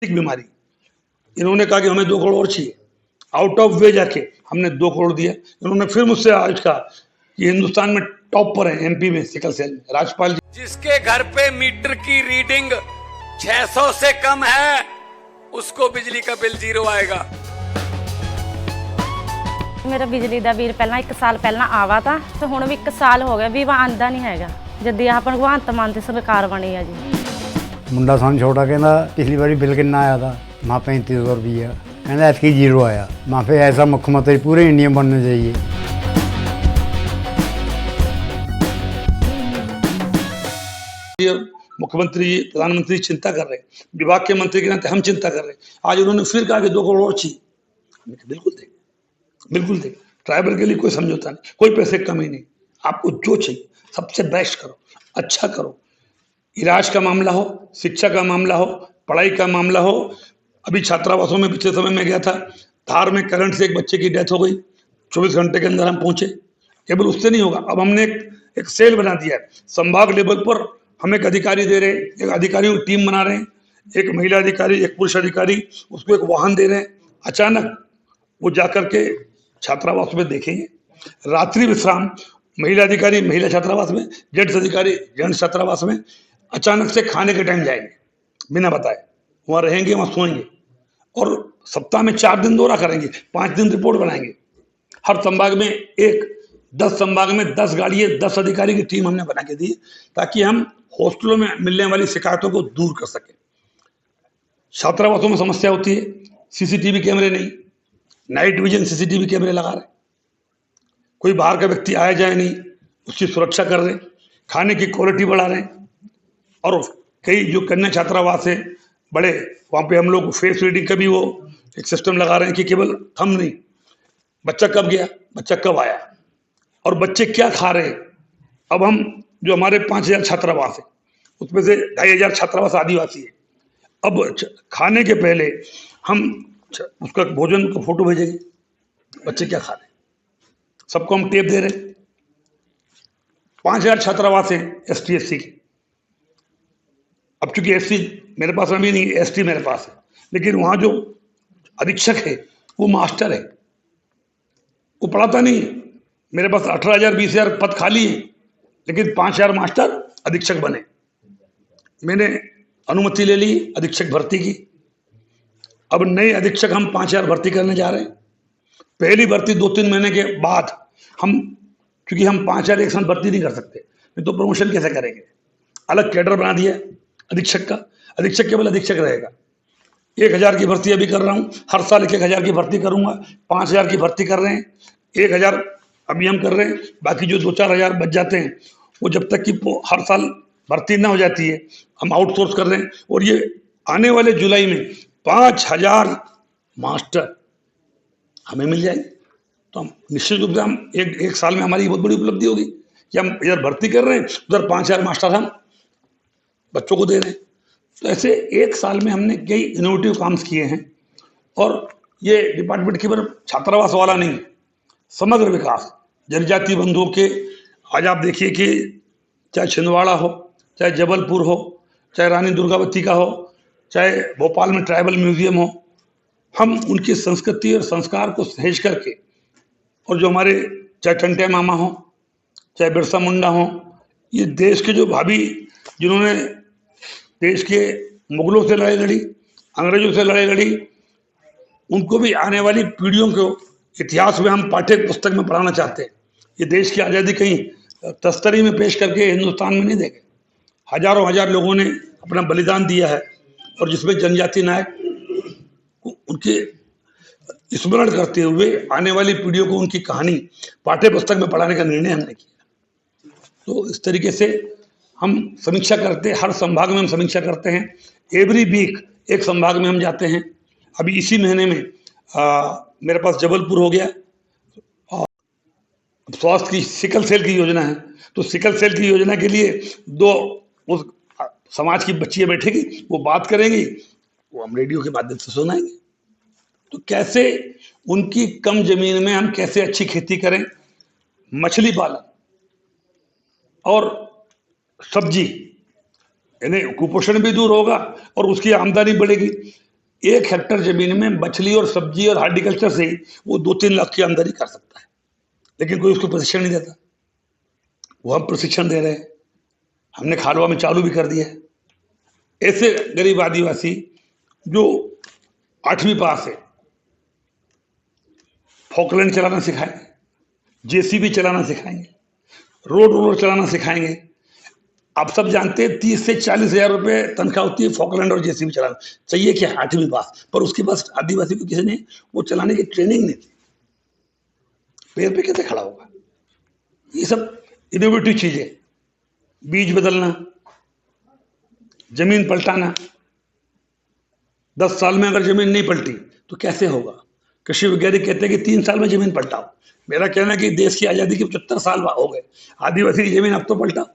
बीमारी, इन्होंने कहा कि हमें 2 करोड़ चाहिए, आउट ऑफ वे जाके हमने 2 करोड़ दिया। इन्होंने फिर मुझसे आज कहा कि हिंदुस्तान में टॉप पर है एमपी में सिकल सेल में राजपाल जी। जिसके घर पे मीटर की रीडिंग 600 से कम है उसको बिजली का बिल 0 आएगा। मेरा बिजली ਦਾ ਬਿੱਲ ਪਹਿਲਾਂ 1 ਸਾਲ ਪਹਿਲਾਂ ਆਵਾ ਤਾਂ ਤੇ ਹੁਣ ਵੀ 1 ਸਾਲ ਹੋ ਗਿਆ ਵੀ ਵਾ ਆਂਦਾ ਨਹੀਂ ਹੈਗਾ ਜਦ ਆਹ ਭਗਵੰਤ ਮਾਨ ਦੀ ਸਰਕਾਰ ਬਣੀ ਆ ਜੀ। ਮੁੰਡਾ ਸਾਨੂੰ ਛੋਟਾ ਕਹਿੰਦਾ ਪਿਛਲੀ ਵਾਰੀ ਬਿੱਲ ਕਿੰਨਾ ਆਇਆ था माँ 3500 रुपया कहना ऐसी 0 आया। माँ फिर ऐसा मुख्यमंत्री पूरे इंडिया में बनना चाहिए। मुख्यमंत्री प्रधानमंत्री चिंता कर रहे हैं, विभाग के मंत्री के नाते हम चिंता कर रहे हैं। आज उन्होंने फिर कहा कि 2 करोड़ और चाहिए। बिल्कुल देंगे, बिल्कुल देंगे। ट्राइबल के लिए कोई समझौता नहीं, कोई पैसे की कमी नहीं। आपको जो चाहिए सबसे बेस्ट करो, अच्छा करो। इलाज का मामला हो, शिक्षा का मामला हो, पढ़ाई का मामला हो। अभी छात्रावासों में पिछले समय में गया था, धार में करंट से एक बच्चे की डेथ हो गई, 24 घंटे के अंदर हम पहुंचे। केवल उससे नहीं होगा, अब हमने एक सेल बना दिया है। संभाग लेवल पर हम एक अधिकारी दे रहे हैं, एक अधिकारियों की टीम बना रहे हैं, एक महिला अधिकारी, एक पुरुष अधिकारी, उसको एक वाहन दे रहे हैं। अचानक वो जाकर के छात्रावास में देखेंगे, रात्रि विश्राम महिला अधिकारी महिला छात्रावास में, जेंट्स अधिकारी जेंट्स छात्रावास में। अचानक से खाने के टाइम जाएंगे बिना बताए, वहाँ रहेंगे, वहाँ सोएंगे और सप्ताह में 4 दिन दौरा करेंगे, 5 दिन रिपोर्ट बनाएंगे। हर संभाग में 10 संभाग में 10 गाड़ी, 10 अधिकारी की टीम हमने बना के दी ताकि हम हॉस्टलों में मिलने वाली शिकायतों को दूर कर सकें। छात्रावासों में समस्या होती है, सीसीटीवी कैमरे नहीं, नाइट विजन सीसीटीवी कैमरे लगा रहे, कोई बाहर का व्यक्ति आया जाए नहीं, उसकी सुरक्षा कर रहे, खाने की क्वालिटी बढ़ा रहे। और कई जो कन्या छात्रावास है बड़े, वहाँ पे हम लोग फेस रीडिंग का भी वो एक सिस्टम लगा रहे हैं कि केवल थंब नहीं, बच्चा कब गया, बच्चा कब आया और बच्चे क्या खा रहे हैं। अब हम जो हमारे 5000 छात्रावास है उसमें से 2500 छात्रावास आदिवासी है। अब खाने के पहले हम उसका भोजन का फोटो भेजेंगे, बच्चे क्या खा रहे हैं, सबको हम टेप दे रहे हैं। 5000 छात्रावास हैं ST/SC के। अब चूंकि SC मेरे पास अभी नहीं, ST मेरे पास है, लेकिन वहाँ जो अधीक्षक है वो मास्टर है, वो पढ़ाता नहीं है। मेरे पास 18,000 20,000 पद खाली है, लेकिन 5,000 मास्टर अधीक्षक बने। मैंने अनुमति ले ली अधीक्षक भर्ती की। अब नए अधीक्षक हम 5,000 भर्ती करने जा रहे हैं। पहली भर्ती 2-3 महीने के बाद हम, क्योंकि हम 5,000 एक साथ भर्ती नहीं कर सकते, नहीं तो प्रमोशन कैसे करेंगे। अलग कैडर बना दिया अधीक्षक का, अधीक्षक केवल अधीक्षक रहेगा। 1,000 की भर्ती अभी कर रहा हूँ, हर साल 1,000 की भर्ती करूंगा। 5,000 की भर्ती कर रहे हैं, 1,000 अभी हम कर रहे हैं। बाकी जो 2-4 हज़ार बच जाते हैं वो जब तक कि हर साल भर्ती ना हो जाती है हम आउटसोर्स कर रहे हैं। और ये आने वाले जुलाई में 5,000 मास्टर हमें मिल जाएंगे। तो हम निश्चित रूप से हम एक साल में हमारी बहुत बड़ी उपलब्धि होगी कि हम इधर भर्ती कर रहे हैं, उधर 5,000 मास्टर हम बच्चों को दे रहे हैं। तो ऐसे एक साल में हमने कई इनोवेटिव काम किए हैं। और ये डिपार्टमेंट केवल छात्रावास वाला नहीं, समग्र विकास जनजाति बंधुओं के। आज आप देखिए कि चाहे छिंदवाड़ा हो, चाहे जबलपुर हो, चाहे रानी दुर्गावती का हो, चाहे भोपाल में ट्राइबल म्यूजियम हो, हम उनकी संस्कृति और संस्कार को सहेज करके, और जो हमारे चाहे टंटे मामा हो, चाहे बिरसा मुंडा हो, ये देश के जो भाभी जिन्होंने देश के मुगलों से लड़ाई लड़ी, अंग्रेजों से लड़ाई लड़ी, उनको भी आने वाली पीढ़ियों को इतिहास में हम पाठ्य पुस्तक में पढ़ाना चाहते हैं। ये देश की आज़ादी कहीं तस्तरी में पेश करके हिंदुस्तान में नहीं देंगे। हजारों हजार लोगों ने अपना बलिदान दिया है, और जिसमें जनजाति नायक उनके स्मरण करते हुए आने वाली पीढ़ियों को उनकी कहानी पाठ्य पुस्तक में पढ़ाने का निर्णय हमने किया। तो इस तरीके से हम समीक्षा करते हैं, हर संभाग में हम समीक्षा करते हैं। एवरी वीक एक संभाग में हम जाते हैं। अभी इसी महीने में मेरे पास जबलपुर हो गया, और स्वास्थ्य की सिकल सेल की योजना है। तो सिकल सेल की योजना के लिए 2 उस समाज की बच्चियाँ बैठेगी, वो बात करेंगी, वो हम रेडियो के माध्यम से सुनाएंगे। तो कैसे उनकी कम जमीन में हम कैसे अच्छी खेती करें, मछली पालन और सब्जी, यानी कुपोषण भी दूर होगा और उसकी आमदनी बढ़ेगी। 1 हेक्टेयर जमीन में मछली और सब्जी और हार्टिकल्चर से ही वो 2-3 लाख की आमदनी कर सकता है, लेकिन कोई उसको प्रशिक्षण नहीं देता। वो हम प्रशिक्षण दे रहे हैं, हमने खालवा में चालू भी कर दिया है। ऐसे गरीब आदिवासी जो 8वीं पास है, फॉकलैंड चलाना सिखाएंगे, जेसीबी चलाना सिखाएंगे, रोड रोलर चलाना सिखाएंगे। आप सब जानते हैं 30 से 40 हजार रुपये तनख्वाह होती है फॉकलैंड और जेसीबी चलाना। चाहिए क्या? 8वीं पास। पर उसके पास आदिवासी को किसी ने वो चलाने की ट्रेनिंग नहीं दी, पैर पे कैसे खड़ा होगा? ये सब इनोवेटिव चीजें, बीज बदलना, जमीन पलटाना। 10 साल में अगर जमीन नहीं पलटी तो कैसे होगा? कृषि वैज्ञानिक कहते हैं कि 3 साल में जमीन पलटाओ। मेरा कहना है कि देश की आजादी के 75 साल हो गए, आदिवासी की जमीन अब तो पलटाओ।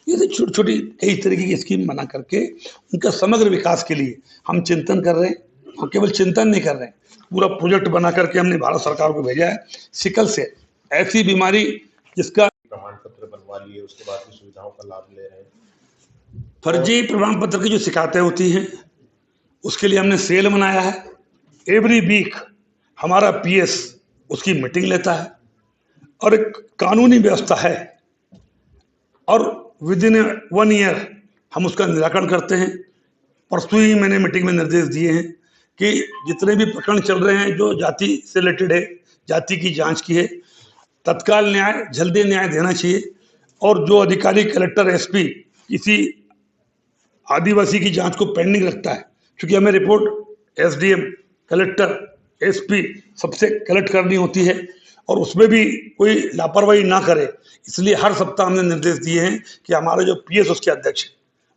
ये छोटी छोटी कई तरीके की स्कीम बना करके उनका समग्र विकास के लिए हम चिंतन कर रहे हैं। हम केवल चिंतन नहीं कर रहे हैं, पूरा प्रोजेक्ट बना करके हमने भारत सरकार को भेजा है। सिकल से ऐसी बीमारी जिसका प्रमाण पत्र बनवा लिए, उसके बाद की सुविधाओं का लाभ ले रहे हैं। फर्जी प्रमाण पत्र की जो शिकायतें होती हैं उसके लिए हमने सेल बनाया है। एवरी वीक हमारा पीएस उसकी मीटिंग लेता है और एक कानूनी व्यवस्था है, और विद इन 1 ईयर हम उसका निराकरण करते हैं। परसों ही मैंने मीटिंग में निर्देश दिए हैं कि जितने भी प्रकरण चल रहे हैं जो जाति से रिलेटेड है, जाति की जांच की है, तत्काल न्याय, जल्दी न्याय देना चाहिए। और जो अधिकारी कलेक्टर एसपी किसी आदिवासी की जांच को पेंडिंग रखता है, क्योंकि हमें रिपोर्ट एसडीएम, कलेक्टर, एसपी सबसे कलेक्ट करनी होती है और उसमें भी कोई लापरवाही ना करे, इसलिए हर सप्ताह हमने निर्देश दिए हैं कि हमारे जो पीएस उसके अध्यक्ष हैं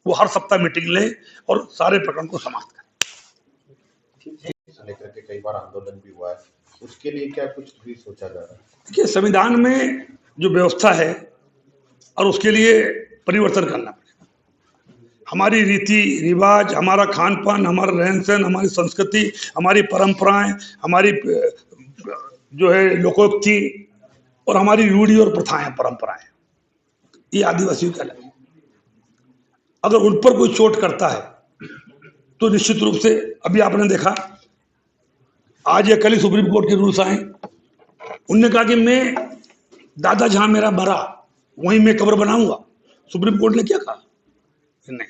वो हर सप्ताह मीटिंग लें और सारे प्रकरण को समाप्त करें। लेकर के कई बार आंदोलन भी हुआ है, उसके लिए क्या कुछ भी सोचा जा रहा है? देखिए, संविधान में जो व्यवस्था है और उसके लिए परिवर्तन करना पड़ेगा। हमारी रीति रिवाज, हमारा खान पान, हमारा रहन सहन, हमारी संस्कृति, हमारी परंपराएं, हमारी जो है लोकोक्ति और हमारी रूढ़ी और प्रथाएं, परंपराएं, ये आदिवासियों का अलग है। अगर उन पर कोई चोट करता है तो निश्चित रूप से, अभी आपने देखा आज या कल ही सुप्रीम कोर्ट के रूल्स आए। उनने कहा कि मैं दादा जहां मेरा मरा वहीं मैं कब्र बनाऊंगा। सुप्रीम कोर्ट ने क्या कहा? नहीं,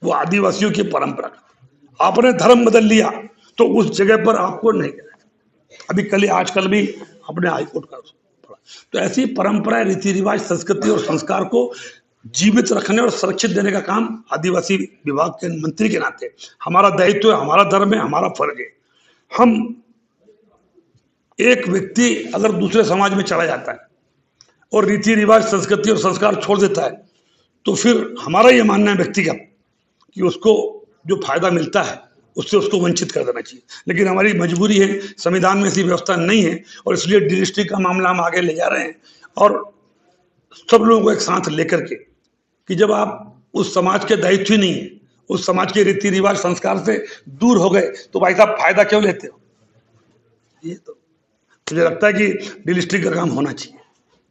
वो आदिवासियों की परंपरा का, आपने धर्म बदल लिया तो उस जगह पर आपको नहीं करना। अभी कल आजकल भी अपने हाईकोर्ट का पढ़ा। तो ऐसी परंपरा, रीति रिवाज, संस्कृति और संस्कार को जीवित रखने और सुरक्षित देने का काम आदिवासी विभाग के मंत्री के नाते हमारा दायित्व है, हमारा धर्म है, हमारा फर्ज है। हम एक व्यक्ति अगर दूसरे समाज में चला जाता है और रीति रिवाज, संस्कृति और संस्कार छोड़ देता है तो फिर हमारा ये मानना है व्यक्तिगत कि उसको जो फायदा मिलता है उससे उसको वंचित कर देना चाहिए। लेकिन हमारी मजबूरी है, संविधान में ऐसी व्यवस्था नहीं है और इसलिए डिस्ट्रिक्ट का मामला हम आगे ले जा रहे हैं और सब लोगों को एक साथ लेकर के कि जब आप उस समाज के दायित्व ही नहीं है, उस समाज के रीति रिवाज संस्कार से दूर हो गए तो भाई साहब फायदा क्यों लेते हो? ये तो मुझे लगता है कि डिस्ट्रिक्ट का काम होना चाहिए।